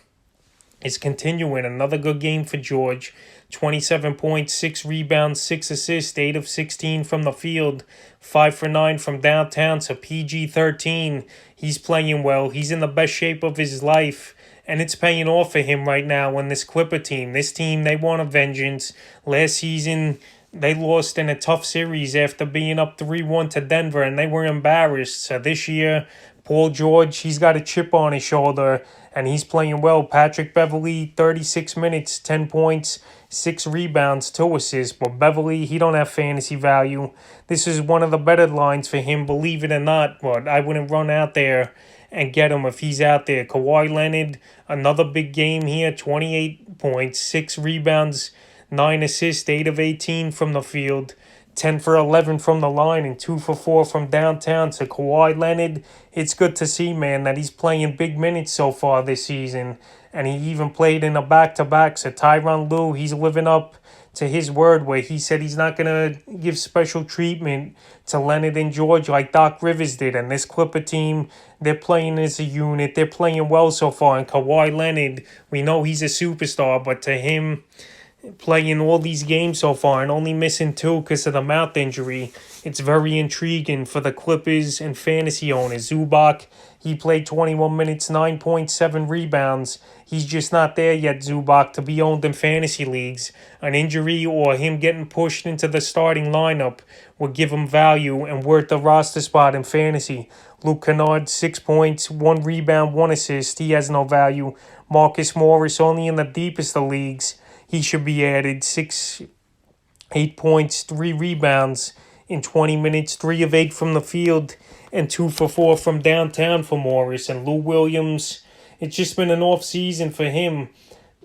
is continuing. Another good game for George. 27 points, 6 rebounds, 6 assists, 8 of 16 from the field, 5 for 9 from downtown. So PG-13, he's playing well. He's in the best shape of his life. And it's paying off for him right now on this Clipper team. This team, they want a vengeance. Last season, they lost in a tough series after being up 3-1 to Denver, and they were embarrassed. So this year, Paul George, he's got a chip on his shoulder, and he's playing well. Patrick Beverley, 36 minutes, 10 points, 6 rebounds, 2 assists. But Beverley, he don't have fantasy value. This is one of the better lines for him, believe it or not. But I wouldn't run out there and get him if he's out there. Kawhi Leonard, another big game here, 28 points, 6 rebounds, 9 assists, 8 of 18 from the field, 10 for 11 from the line, and 2 for 4 from downtown. So Kawhi Leonard, it's good to see, man, that he's playing big minutes so far this season. And he even played in a back-to-back. So Tyronn Lue, he's living up to his word where he said he's not going to give special treatment to Leonard and George like Doc Rivers did. And this Clipper team, they're playing as a unit. They're playing well so far. And Kawhi Leonard, we know he's a superstar, but to him, playing all these games so far and only missing 2 because of the mouth injury, it's very intriguing for the Clippers and fantasy owners. Zubac, he played 21 minutes, 9.7 rebounds. He's just not there yet, Zubac, to be owned in fantasy leagues. An injury or him getting pushed into the starting lineup would give him value and worth a roster spot in fantasy. Luke Kennard, 6 points, 1 rebound, 1 assist. He has no value. Marcus Morris, only in the deepest of leagues. He should be added. 8 points, 3 rebounds in 20 minutes, 3 of 8 from the field, and 2 for 4 from downtown for Morris. And Lou Williams, it's just been an off season for him.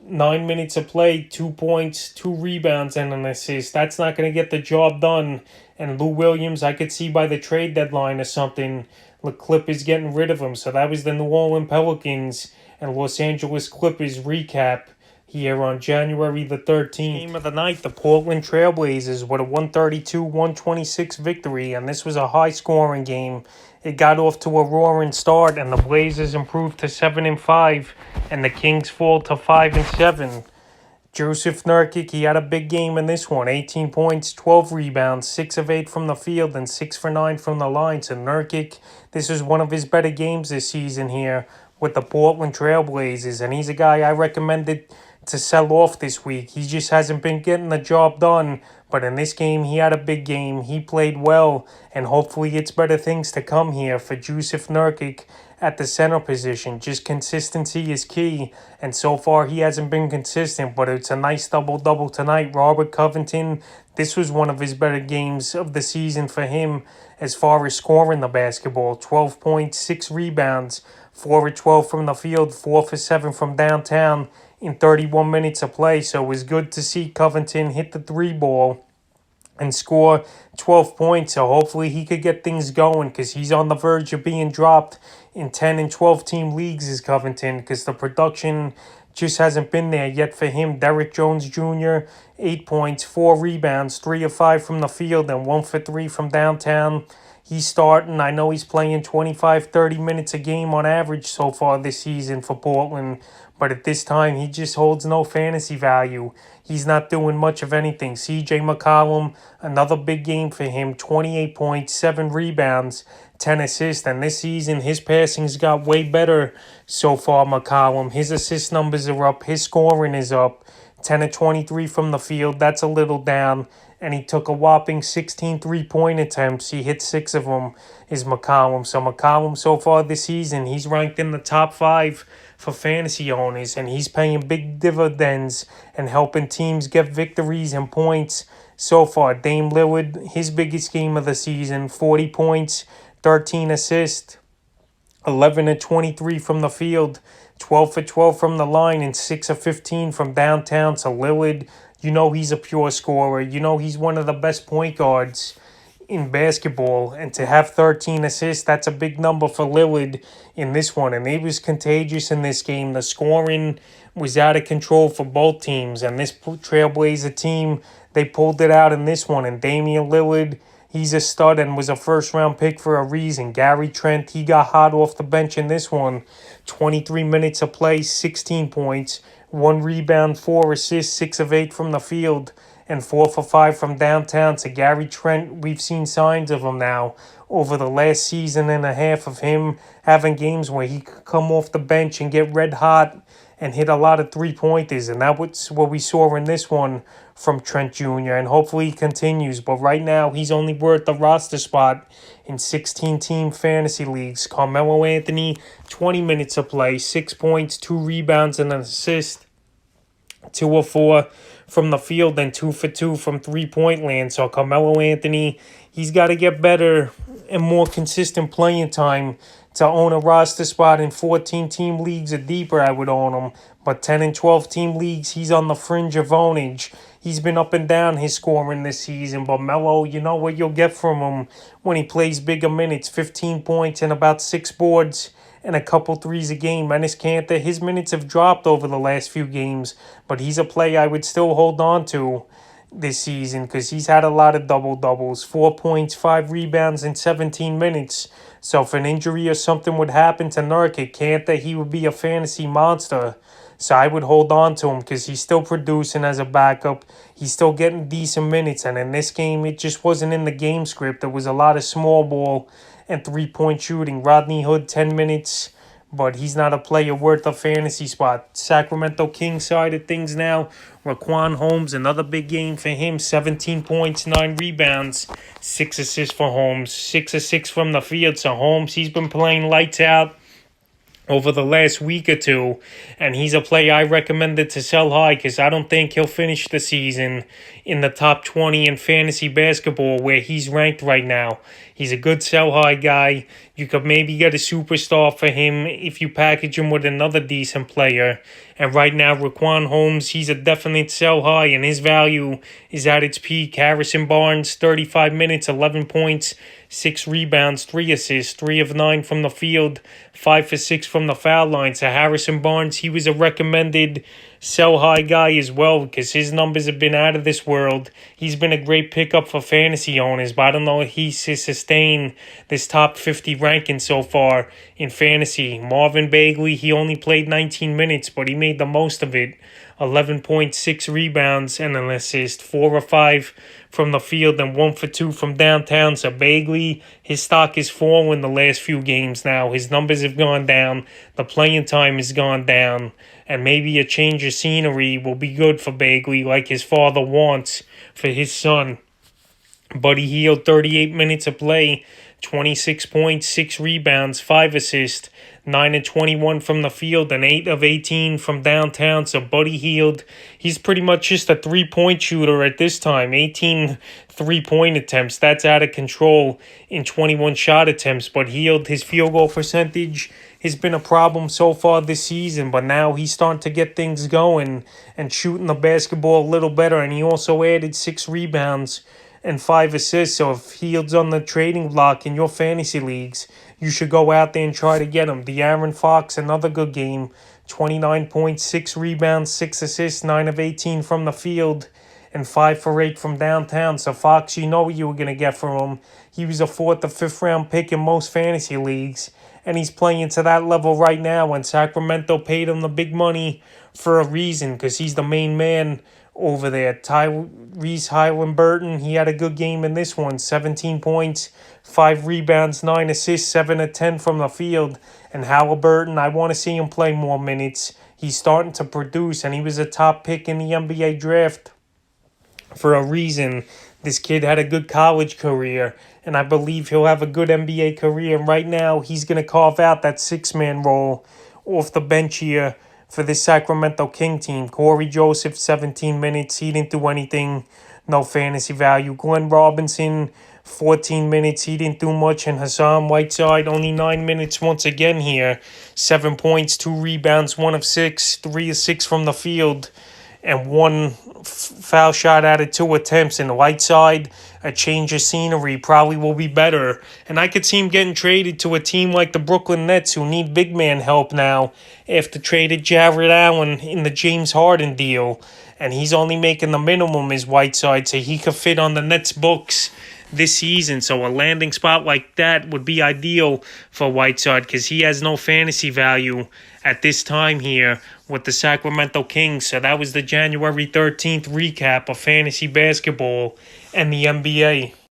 9 minutes of play, 2 points, 2 rebounds, and an assist. That's not going to get the job done. And Lou Williams, I could see by the trade deadline or something, the Clippers getting rid of him. So that was the New Orleans Pelicans and Los Angeles Clippers recap here on January the 13th. Game of the night, the Portland Trailblazers with a 132-126 victory, and this was a high-scoring game. It got off to a roaring start, and the Blazers improved to 7-5, and the Kings fall to 5-7. Joseph Nurkic, he had a big game in this one. 18 points, 12 rebounds, 6 of 8 from the field, and 6 for 9 from the line. So Nurkic, this is one of his better games this season here with the Portland Trailblazers, and he's a guy I recommended to sell off this week. He just hasn't been getting the job done, but in this game, he had a big game. He played well, and hopefully it's better things to come here for Jusuf Nurkic at the center position. Just consistency is key, and so far he hasn't been consistent, but it's a nice double-double tonight. Robert Covington, this was one of his better games of the season for him as far as scoring the basketball. 12 points, 6 rebounds, 4 of 12 from the field, 4 for 7 from downtown. in 31 minutes of play. So it was good to see Covington hit the three ball and score 12 points. So hopefully he could get things going, because he's on the verge of being dropped in 10 and 12 team leagues is Covington, because the production just hasn't been there yet for him. Derrick Jones Jr., 8 points, 4 rebounds, 3 of 5 from the field, and 1 for 3 from downtown. He's starting. I know he's playing 25, 30 minutes a game on average so far this season for Portland, but at this time, he just holds no fantasy value. He's not doing much of anything. CJ McCollum, another big game for him, 28 points, 7 rebounds, 10 assists, and this season, his passing's got way better so far, McCollum. His assist numbers are up, his scoring is up, 10 of 23 from the field, that's a little down, and he took a whopping 16 three-point attempts. He hit 6 of them, is McCollum. So McCollum so far this season, he's ranked in the top 5 for fantasy owners, and he's paying big dividends and helping teams get victories and points so far. Dame Lillard, his biggest game of the season, 40 points, 13 assists, 11 of 23 from the field, 12 for 12 from the line, and 6 of 15 from downtown. So Lillard, you know he's a pure scorer. You know he's one of the best point guards in basketball, and to have 13 assists, that's a big number for Lillard in this one, and it was contagious in this game. The scoring was out of control for both teams, and this Trailblazer team, they pulled it out in this one, and Damian Lillard, he's a stud and was a first-round pick for a reason. Gary Trent, he got hot off the bench in this one. 23 minutes of play, 16 points, 1 rebound, 4 assists, 6 of 8 from the field, and 4 for 5 from downtown. So Gary Trent, we've seen signs of him now over the last season and a half of him having games where he could come off the bench and get red hot and hit a lot of three-pointers. And that's what we saw in this one from Trent Jr., and hopefully he continues. But right now, he's only worth the roster spot in 16-team fantasy leagues. Carmelo Anthony, 20 minutes of play, 6 points, 2 rebounds, and an assist, 2 of 4 from the field, and 2 for 2 from three-point land. So Carmelo Anthony, he's got to get better and more consistent playing time to own a roster spot in 14-team leagues or deeper. I would own him, but 10 and 12-team leagues, he's on the fringe of ownage. He's been up and down his scoring this season, but Melo, you know what you'll get from him when he plays bigger minutes, 15 points and about 6 boards and a couple threes a game. Enes Kanter, his minutes have dropped over the last few games, but he's a play I would still hold on to this season because he's had a lot of double-doubles, 4 points, 5 rebounds in 17 minutes. So if an injury or something would happen to Nurkic, Kanter, he would be a fantasy monster. So I would hold on to him because he's still producing as a backup. He's still getting decent minutes. And in this game, it just wasn't in the game script. There was a lot of small ball and three-point shooting. Rodney Hood, 10 minutes, but he's not a player worth a fantasy spot. Sacramento Kings side of things now. Raquan Holmes, another big game for him. 17 points, 9 rebounds, 6 assists for Holmes. 6 of 6 from the field. So Holmes, he's been playing lights out over the last week or two, and he's a player I recommended to sell high because I don't think he'll finish the season in the top 20 in fantasy basketball where he's ranked right now. He's a good sell high guy. You could maybe get a superstar for him if you package him with another decent player. And right now, Raquan Holmes, he's a definite sell high, and his value is at its peak. Harrison Barnes, 35 minutes, 11 points, 6 rebounds, 3 assists, 3 of 9 from the field, 5 for 6 from the foul line. So Harrison Barnes, he was a recommended sell high guy as well because his numbers have been out of this world. He's been a great pickup for fantasy owners, but I don't know if he's to sustain this top 50 ranking so far in fantasy. Marvin Bagley, he only played 19 minutes, but he made the most of it. 11.6 rebounds and an assist, 4 of 5 from the field and 1 for 2 from downtown. So Bagley, his stock is fallen the last few games now. His numbers have gone down. The playing time has gone down. And maybe a change of scenery will be good for Bagley like his father wants for his son. Buddy Hield, 38 minutes of play, 26 points, 6 rebounds, 5 assists, 9 of 21 from the field, and 8 of 18 from downtown. So Buddy Hield, he's pretty much just a three-point shooter at this time. 18 three-point attempts. That's out of control in 21 shot attempts. But Hield, his field goal percentage has been a problem so far this season, but now he's starting to get things going and shooting the basketball a little better. And he also added 6 rebounds and 5 assists. So if Hield's on the trading block in your fantasy leagues, you should go out there and try to get him. De'Aaron Fox, another good game. 29.6 rebounds, 6 assists, 9 of 18 from the field, and 5 for 8 from downtown. So Fox, you know what you were going to get from him. He was a 4th or 5th round pick in most fantasy leagues, and he's playing to that level right now. And Sacramento paid him the big money for a reason, because he's the main man over there. Tyrese Halliburton, he had a good game in this one. 17 points, 5 rebounds, 9 assists, 7 of 10 from the field. And Halliburton, I want to see him play more minutes. He's starting to produce, and he was a top pick in the NBA draft for a reason. This kid had a good college career, and I believe he'll have a good NBA career. And right now, he's going to carve out that 6-man role off the bench here for this Sacramento King team. Corey Joseph, 17 minutes. He didn't do anything. No fantasy value. Glenn Robinson, 14 minutes. He didn't do much. And Hassan Whiteside, only 9 minutes once again here. 7 points, 2 rebounds, 1 of 6, 3 of 6 from the field, and 1 foul shot out of 2 attempts. And Whiteside, a change of scenery, probably will be better. And I could see him getting traded to a team like the Brooklyn Nets, who need big man help now after traded Jared Allen in the James Harden deal. And he's only making the minimum as Whiteside, so he could fit on the Nets books this season. So a landing spot like that would be ideal for Whiteside, because he has no fantasy value at this time here with the Sacramento Kings. So that was the January 13th recap of fantasy basketball and the NBA.